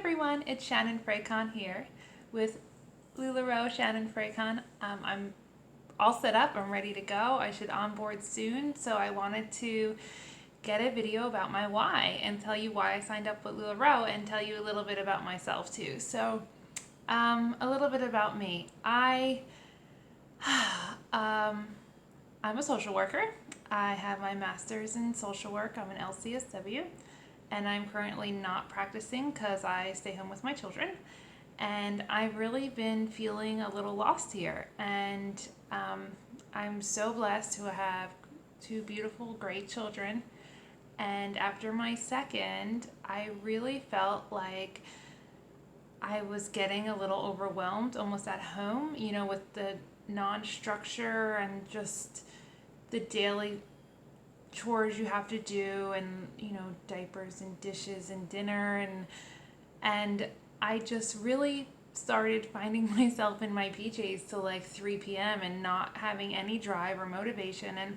everyone, it's Shannon Frecon here with LuLaRoe, Shannon Frecon. I'm all set up, I'm ready to go. I should onboard soon, so I wanted to get a video about my why and tell you why I signed up with LuLaRoe and tell you a little bit about myself too. So, a little bit about me. I'm a social worker. I have my master's in social work. I'm an LCSW, and I'm currently not practicing because I stay home with my children. And I've really been feeling a little lost here. And I'm so blessed to have two beautiful, great children. And after my second, I really felt like I was getting a little overwhelmed almost at home, with the non-structure and just the daily chores you have to do, and diapers and dishes and dinner, and I just really started finding myself in my PJs till like 3 p.m. and not having any drive or motivation. And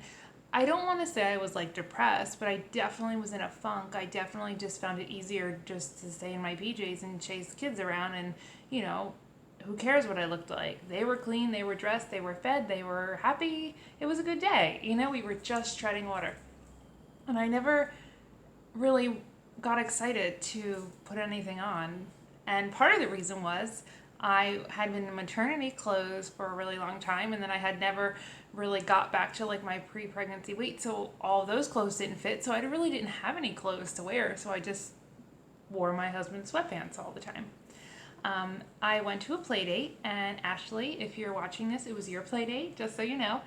I don't want to say I was like depressed, but I definitely was in a funk. I definitely just found it easier just to stay in my PJs and chase kids around, and who cares what I looked like? They were clean, they were dressed, they were fed, they were happy. It was a good day. We were just treading water. And I never really got excited to put anything on. And part of the reason was I had been in maternity clothes for a really long time, and then I had never really got back to like my pre-pregnancy weight, so all those clothes didn't fit, so I really didn't have any clothes to wear, so I just wore my husband's sweatpants all the time. I went to a play date, and Ashley, if you're watching this, it was your play date, just so you know.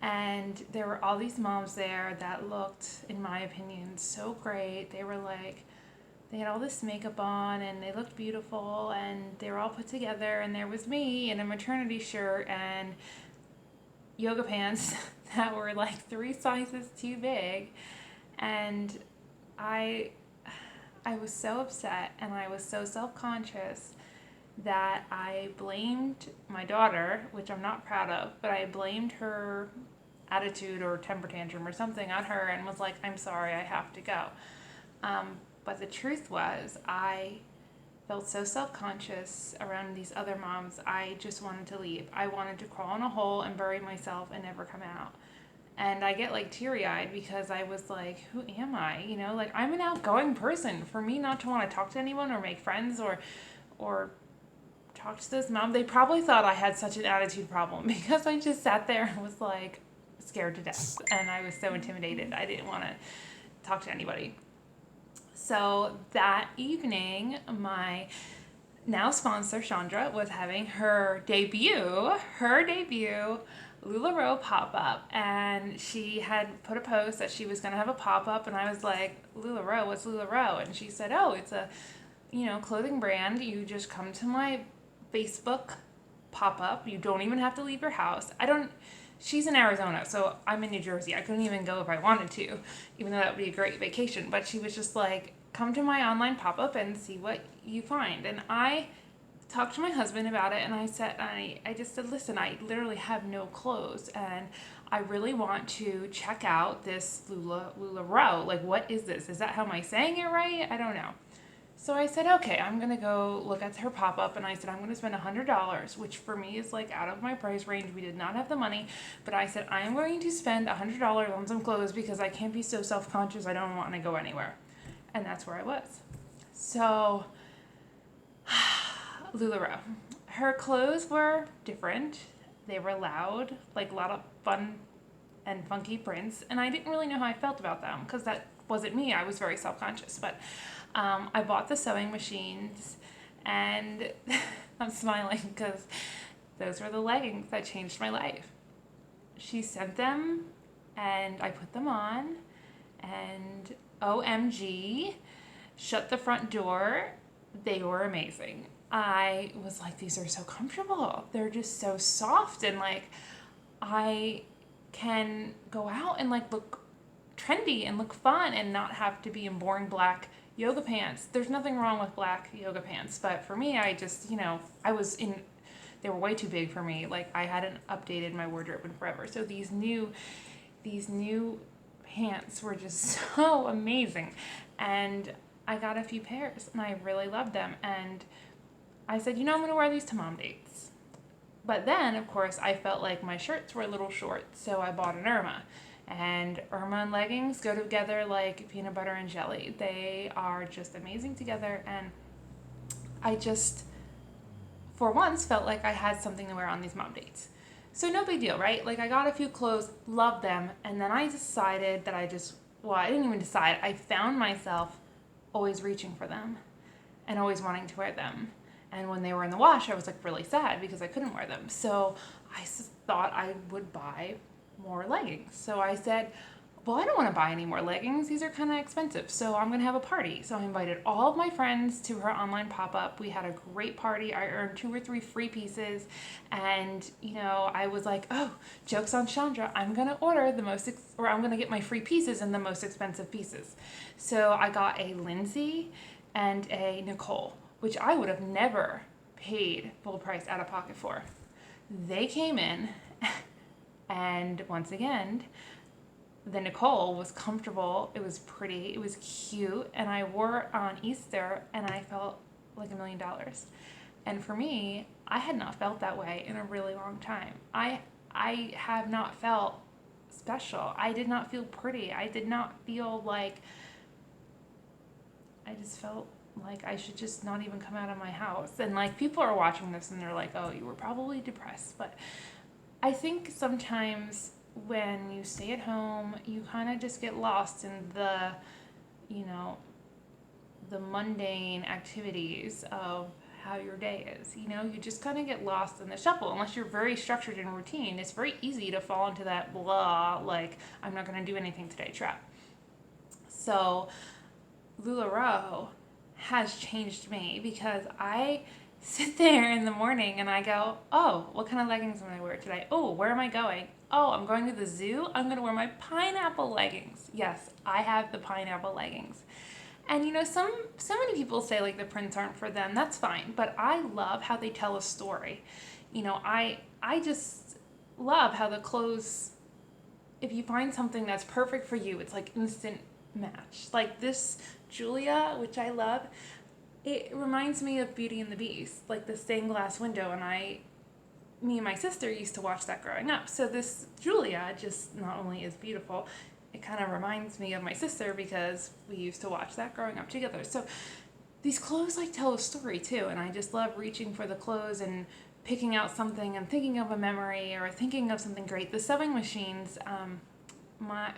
And there were all these moms there that looked, in my opinion, so great. They had all this makeup on, and they looked beautiful, and they were all put together, and there was me in a maternity shirt and yoga pants that were like 3 sizes too big. And I was so upset, and I was so self-conscious that I blamed my daughter, which I'm not proud of, but I blamed her attitude or temper tantrum or something on her and was like, I'm sorry, I have to go. But the truth was, I felt so self-conscious around these other moms, I just wanted to leave. I wanted to crawl in a hole and bury myself and never come out. And I get like teary-eyed because I was like, who am I? I'm an outgoing person. For me not to want to talk to anyone or make friends or talk to this mom, they probably thought I had such an attitude problem because I just sat there and was like scared to death, and I was so intimidated. I didn't want to talk to anybody. So that evening, my now sponsor Chandra was having her debut LuLaRoe pop-up, and she had put a post that she was going to have a pop-up, and I was like, LuLaRoe, what's LuLaRoe? And she said, oh, it's a clothing brand. You just come to my Facebook pop-up. You don't even have to leave your house. She's in Arizona, so I'm in New Jersey. I couldn't even go if I wanted to, even though that would be a great vacation. But she was just like, come to my online pop-up and see what you find. And I talked to my husband about it, and I just said, listen, I literally have no clothes, and I really want to check out this LuLaRoe. Like, what is this? Is that how am I saying it right? I don't know. So I said, okay, I'm going to go look at her pop-up, and I said, I'm going to spend $100, which for me is like out of my price range. We did not have the money, but I said, I am going to spend $100 on some clothes because I can't be so self-conscious. I don't want to go anywhere. And that's where I was. So LuLaRoe, her clothes were different. They were loud, like a lot of fun and funky prints, and I didn't really know how I felt about them because that wasn't me. I was very self-conscious, but I bought the sewing machines, and I'm smiling because those were the leggings that changed my life. She sent them, and I put them on, and OMG, shut the front door. They were amazing. I was like, these are so comfortable. They're just so soft, and like I can go out and like look trendy and look fun and not have to be in boring black yoga pants. There's nothing wrong with black yoga pants, but for me, I just, they were way too big for me. Like, I hadn't updated my wardrobe in forever. So these new pants were just so amazing. And I got a few pairs and I really loved them. And I said, I'm going to wear these to mom dates. But then, of course, I felt like my shirts were a little short, so I bought an Irma. And Irma and leggings go together like peanut butter and jelly. They are just amazing together, and I just, for once, felt like I had something to wear on these mom dates. So no big deal, right? Like, I got a few clothes, loved them, and then I decided that I didn't even decide. I found myself always reaching for them and always wanting to wear them. And when they were in the wash, I was like really sad because I couldn't wear them. So I thought I would buy more leggings. So I said, well, I don't want to buy any more leggings. These are kind of expensive. So I'm going to have a party. So I invited all of my friends to her online pop-up. We had a great party. I earned 2 or 3 free pieces. And, I was like, oh, joke's on Chandra. I'm going to order I'm going to get my free pieces and the most expensive pieces. So I got a Lindsay and a Nicole, which I would have never paid full price out of pocket for. They came in, and once again, the Nicole was comfortable, it was pretty, it was cute, and I wore it on Easter, and I felt like $1 million. And for me, I had not felt that way in a really long time. I have not felt special. I did not feel pretty. I did not feel like, I just felt like I should just not even come out of my house. And like, people are watching this and they're like, oh, you were probably depressed. But I think sometimes when you stay at home, you kind of just get lost in the mundane activities of how your day is. You just kind of get lost in the shuffle. Unless you're very structured and routine, it's very easy to fall into that blah, like, I'm not going to do anything today trap. So LuLaRoe has changed me because I sit there in the morning and I go, oh, what kind of leggings am I wear today? Oh, where am I going? Oh, I'm going to the zoo. I'm going to wear my pineapple leggings. Yes, I have the pineapple leggings. And so many people say like the prints aren't for them. That's fine, but I love how they tell a story. I just love how the clothes, if you find something that's perfect for you, it's like instant match. Like this Julia, which I love, it reminds me of Beauty and the Beast, like the stained glass window, and me and my sister used to watch that growing up. So this Julia just not only is beautiful, it kind of reminds me of my sister because we used to watch that growing up together. So these clothes like tell a story too, and I just love reaching for the clothes and picking out something and thinking of a memory or thinking of something great. The sewing machines, my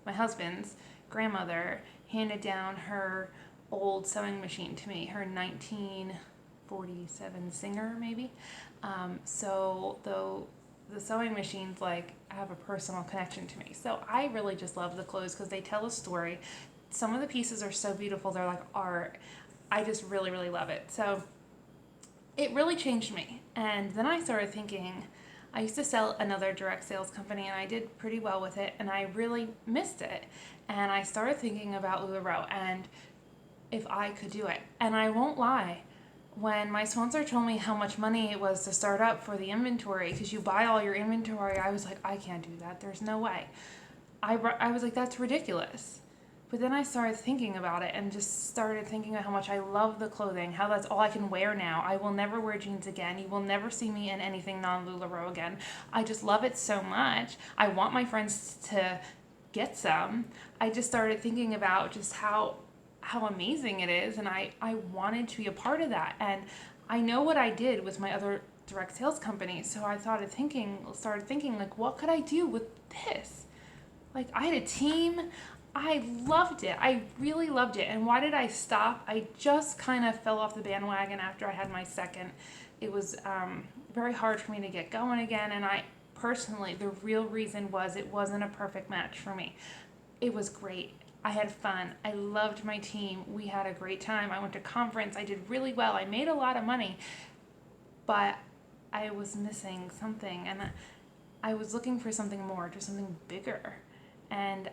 husband's grandmother handed down her old sewing machine to me, her 1947 Singer maybe. So the sewing machines like have a personal connection to me. So I really just love the clothes because they tell a story. Some of the pieces are so beautiful, they're like art. I just really, really love it. So it really changed me. And then I started thinking, I used to sell another direct sales company and I did pretty well with it and I really missed it. And I started thinking about LuLaRoe and if I could do it. And I won't lie, when my sponsor told me how much money it was to start up for the inventory, because you buy all your inventory, I was like, I can't do that. There's no way. I was like, that's ridiculous. But then I started thinking about it and just started thinking about how much I love the clothing, how that's all I can wear now. I will never wear jeans again. You will never see me in anything non-LuLaRoe again. I just love it so much. I want my friends to get some. I just started thinking about just how amazing it is, and I wanted to be a part of that. And I know what I did with my other direct sales company, so I started thinking like, what could I do with this? Like, I had a team. I loved it. I really loved it. And why did I stop? I just kind of fell off the bandwagon after I had my second. It was very hard for me to get going again, and I personally, the real reason was it wasn't a perfect match for me. It was great. I had fun. I loved my team. We had a great time. I went to conference. I did really well. I made a lot of money, but I was missing something, and I was looking for something more, just something bigger. And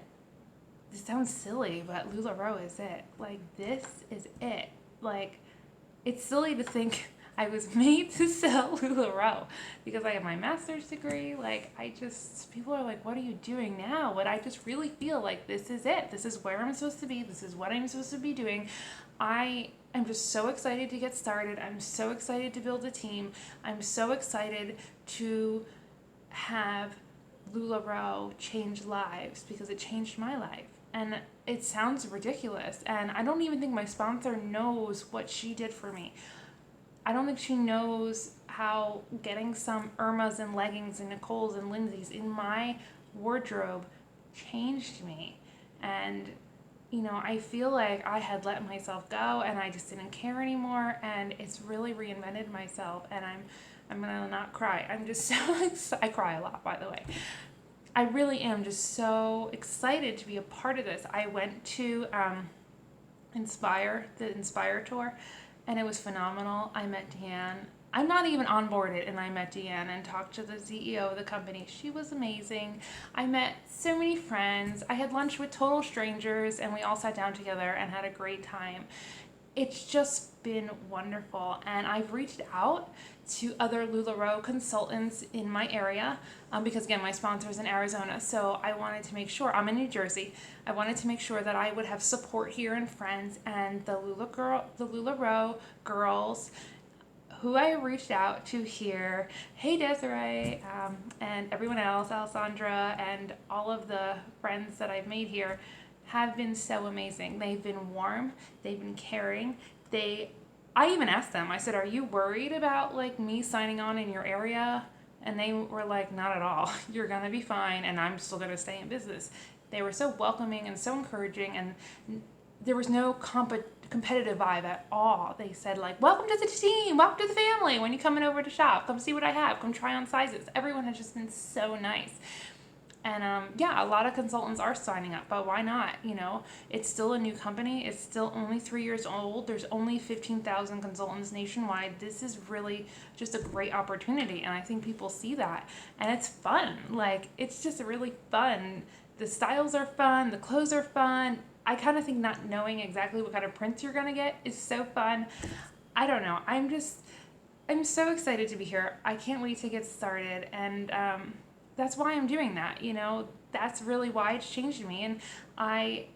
it sounds silly, but LuLaRoe is it. Like, this is it. Like, it's silly to think I was made to sell LuLaRoe because I have my master's degree. People are like, what are you doing now? But I just really feel like this is it. This is where I'm supposed to be. This is what I'm supposed to be doing. I am just so excited to get started. I'm so excited to build a team. I'm so excited to have LuLaRoe change lives because it changed my life. And it sounds ridiculous. And I don't even think my sponsor knows what she did for me. I don't think she knows how getting some Irmas and leggings and Nicole's and Lindsay's in my wardrobe changed me. And, I feel like I had let myself go and I just didn't care anymore. And it's really reinvented myself. And I'm gonna not cry. I'm just so excited. I cry a lot, by the way. I really am just so excited to be a part of this. I went to the Inspire tour, and it was phenomenal. I met Deanne. I'm not even onboarded, and I met Deanne and talked to the CEO of the company. She was amazing. I met so many friends. I had lunch with total strangers, and we all sat down together and had a great time. It's just been wonderful, and I've reached out to other LuLaRoe consultants in my area because, again, my sponsor is in Arizona, so I wanted to make sure, I'm in New Jersey, I wanted to make sure that I would have support here and friends, and the LuLaRoe girls who I reached out to here, hey Desiree, and everyone else, Alessandra, and all of the friends that I've made here, have been so amazing. They've been warm, they've been caring. I even asked them, I said, are you worried about me signing on in your area? And they were like, not at all. You're gonna be fine, and I'm still gonna stay in business. They were so welcoming and so encouraging, and there was no competitive vibe at all. They said welcome to the team, welcome to the family. When you're coming over to shop, come see what I have, come try on sizes. Everyone has just been so nice. And a lot of consultants are signing up, but why not? It's still a new company. It's still only 3 years old. There's only 15,000 consultants nationwide. This is really just a great opportunity, and I think people see that. And it's fun. It's just really fun. The styles are fun. The clothes are fun. I kind of think not knowing exactly what kind of prints you're going to get is so fun. I don't know. I'm so excited to be here. I can't wait to get started, and that's why I'm doing that. That's really why it's changed me. And I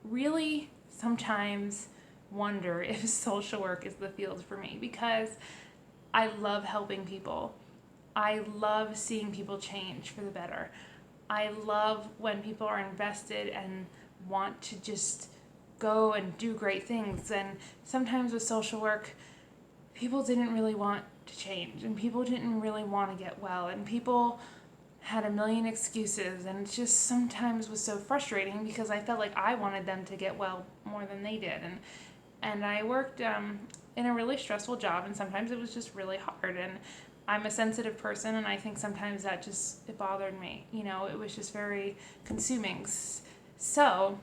really sometimes wonder if social work is the field for me because I love helping people. I love seeing people change for the better. I love when people are invested and want to just go and do great things. And sometimes with social work, people didn't really want to change, and people didn't really want to get well, and people had a million excuses, and it just sometimes was so frustrating because I felt like I wanted them to get well more than they did. And I worked in a really stressful job, and sometimes it was just really hard. And I'm a sensitive person, and I think sometimes it bothered me. It was just very consuming. So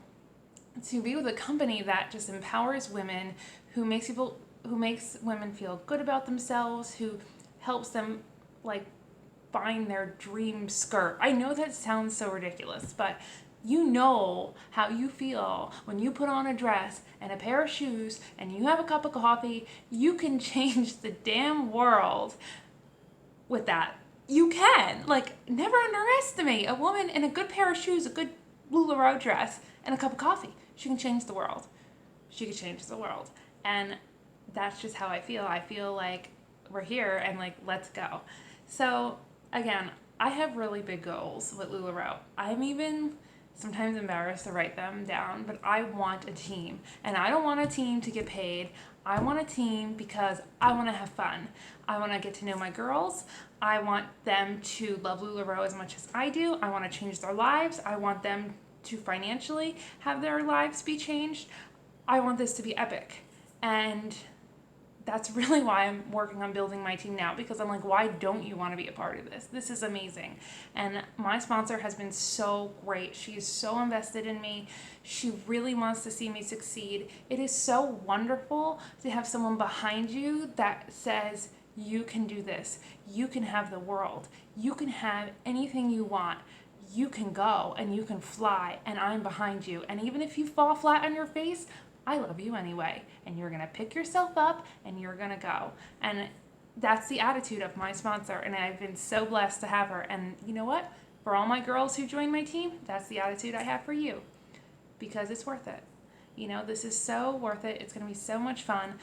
to be with a company that just empowers women, who makes women feel good about themselves, who helps them find their dream skirt. I know that sounds so ridiculous, but you know how you feel when you put on a dress and a pair of shoes and you have a cup of coffee. You can change the damn world with that. You can. Never underestimate a woman in a good pair of shoes, a good LuLaRoe dress, and a cup of coffee. She can change the world. She can change the world. And that's just how I feel. I feel like we're here and let's go. So again, I have really big goals with LuLaRoe. I'm even sometimes embarrassed to write them down, but I want a team. And I don't want a team to get paid. I want a team because I want to have fun. I want to get to know my girls. I want them to love LuLaRoe as much as I do. I want to change their lives. I want them to financially have their lives be changed. I want this to be epic. And that's really why I'm working on building my team now, because I'm why don't you want to be a part of this? This is amazing. And my sponsor has been so great. She is so invested in me. She really wants to see me succeed. It is so wonderful to have someone behind you that says, you can do this. You can have the world. You can have anything you want. You can go and you can fly, and I'm behind you. And even if you fall flat on your face, I love you anyway. And you're going to pick yourself up and you're going to go. And that's the attitude of my sponsor. And I've been so blessed to have her. And you know what? For all my girls who join my team, that's the attitude I have for you. Because it's worth it. You know, this is so worth it. It's going to be so much fun.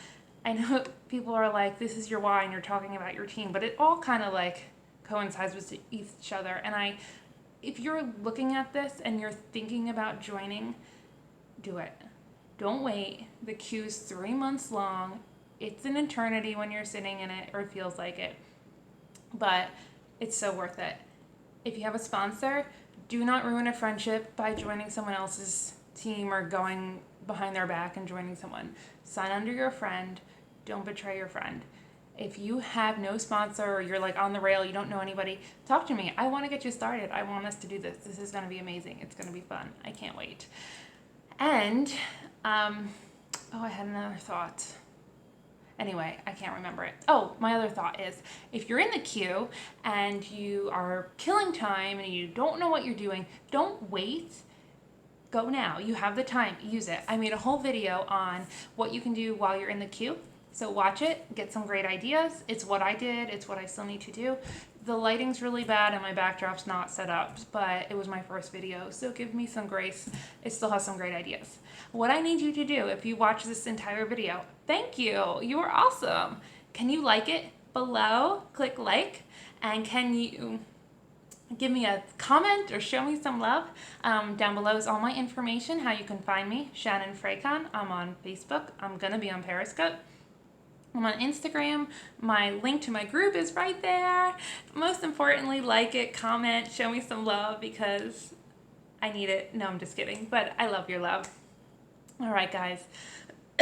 I know people are like, this is your why, and you're talking about your team, but it all kind of like coincides with each other. And if you're looking at this and you're thinking about joining, do it. Don't wait. The queue's 3 months long. It's an eternity when you're sitting in it, or it feels like it, but it's so worth it. If you have a sponsor, do not ruin a friendship by joining someone else's team or going behind their back and joining someone. Sign under your friend. Don't betray your friend. If you have no sponsor or you're like on the rail, you don't know anybody, talk to me. I want to get you started. I want us to do this. This is going to be amazing. It's going to be fun. I can't wait. And, I had another thought. Anyway, I can't remember it. Oh, my other thought is, if you're in the queue and you are killing time and you don't know what you're doing, don't wait. Go now. You have the time. Use it. I made a whole video on what you can do while you're in the queue. So watch it. Get some great ideas. It's what I did. It's what I still need to do. The lighting's really bad and my backdrop's not set up, but it was my first video, so give me some grace. It still has some great ideas. What I need you to do, if you watch this entire video, thank you. You are awesome. Can you like it below? Click like. And can you give me a comment or show me some love? Down below is all my information, how you can find me, Shannon Frecon. I'm on Facebook. I'm going to be on Periscope. I'm on Instagram. My link to my group is right there. Most importantly, like it, comment, show me some love because I need it. No, I'm just kidding, but I love your love. All right, guys.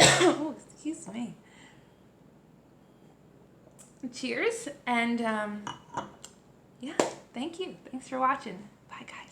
Oh, excuse me. Cheers, and yeah, thank you. Thanks for watching. Bye, guys.